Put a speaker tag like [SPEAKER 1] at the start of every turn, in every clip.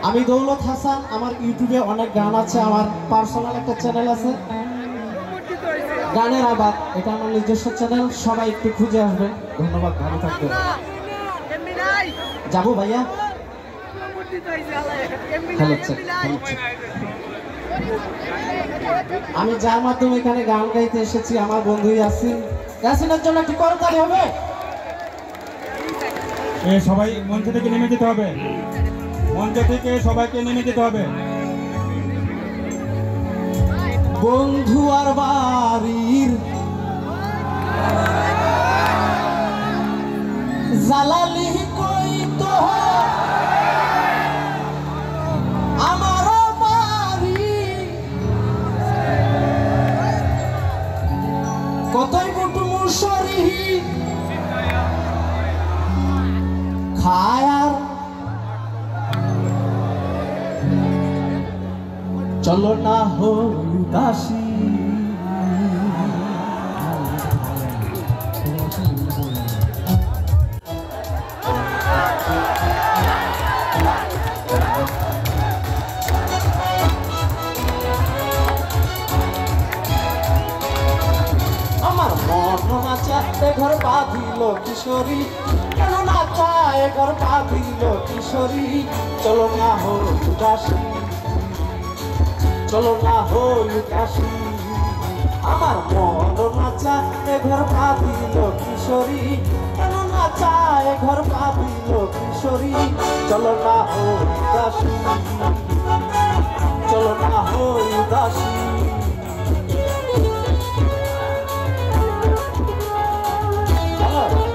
[SPEAKER 1] আমি দৌলত হাসান, আমার ইউটিউবে অনেক গান আছে, আমার পার্সোনাল একটা চ্যানেল আছে গানের আবাদ, এটা আমার নিজস্ব চ্যানেল, সবাই একটু খুঁজে আসবেন। ধন্যবাদ, ভালো থাকবেন। যাবো ভাইয়া, আমি যার মাধ্যমে এখানে গান গাইতে এসেছি আমার বন্ধু ইয়াসিন, ইয়াসিনের জন্য একটু করতালি হবে।
[SPEAKER 2] সবাই মঞ্চ থেকে নেমে যেতে হবে, মঞ্চ থেকে সবাইকে নেমে যেতে হবে।
[SPEAKER 1] বন্ধু আর বাড়ির জালালি কই তো আমার বাড়ি, কতই বুটু মুসরি খায় আর চলো না হই দাসী। আমার মন নাচাতে ঘর বাঁধিল কিশোরী, কেন নাচায় ঘর বাঁধিল কিশোরী, চলো না হই দাসী, চলো না হই দাসী। আমার মন নাচায় ঘর বাঁধিল কিশোরী, কেন নাচায় ঘর বাঁধিল কিশোরী, চলো না হই দাসী, চলো না হই দাসী।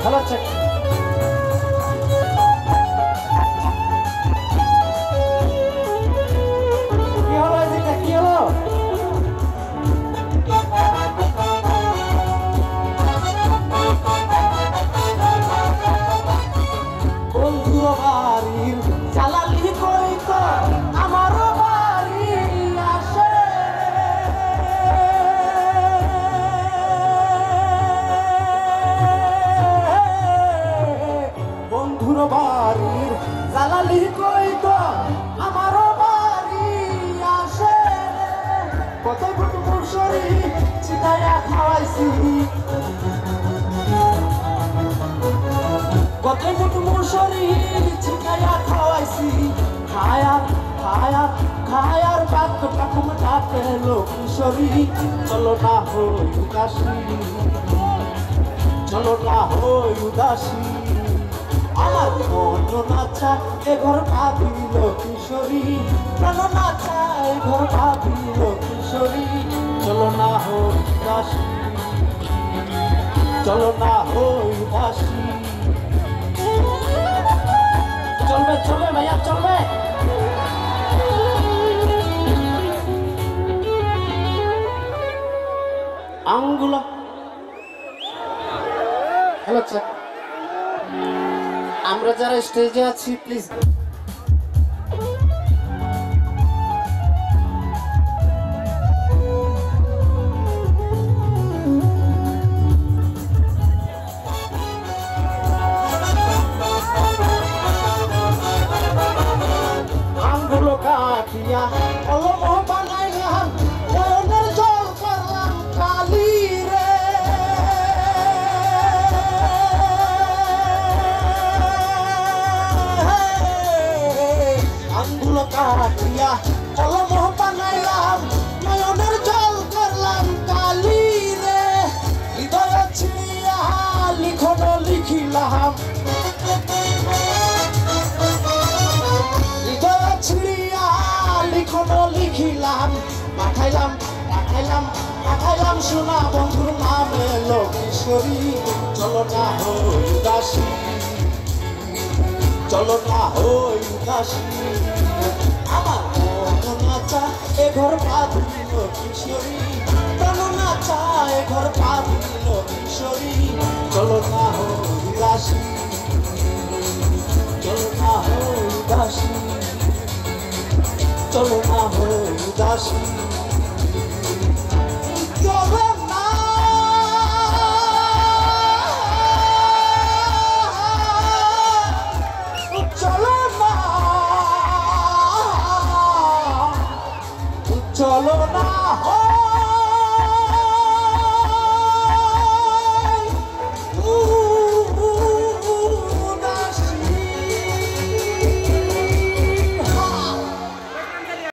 [SPEAKER 1] ভালো আছে। কি হলো এদিকে, কি হলো? বন্ধুর বাড়ির জালালি কই তো আমার বাড়ি আসে, বন্ধুর বাড়ির জালালি কই তো আমার বাড়ি আসে, কত ফুট মুসরি চিতায়া খাওয়াইছি, কত ফুট মুসরি চিতায়া খাওয়াইছি, খায়ার খায়ার খায়ার বাক পাকুম ডাকে লোক কিশোরী, চলো না হই উদাসী, চলো না হই উদাসী। আমার মন নাচা এ ঘর ভাবিল কিশোরী, প্রাণ নাচা এ ঘর ভাবিল কিশোরী, চলো না হই দাসী, চলো না হই দাসী। চলবে চলবে ভাইয়া, চলবে। আঙ্গুলা হ্যালো চেক। আমরা যারা স্টেজে আছি প্লিজ আঙ্গুলো কাটিয়া কলম বানাইলাম, নয়নের জল করলাম কালি রে, আঙ্গুলো কাটিয়া কলম বানাইলাম, নয়নের জল করলাম কালি রে, হৃদয় ছিড়িয়া লিখন লিখিলাম, হৃদয় ছিড়িয়া লিখন লিখিলাম, পাঠাইলাম পাঠাইলাম পাঠাইলাম সোনা বন্ধুর নামে লোক কিশোরী, চলো না হই দাসী, চলো না হই দাসী। আমার মন নাচা এ ঘর বাঁধিল কিশোরী, প্রাণ নাচা এ ঘর বাঁধিল কিশোরী, চলো না হই দাসী, চলো না হই দাসী, চলো না হই দাসী। চলো না চলো না চলো না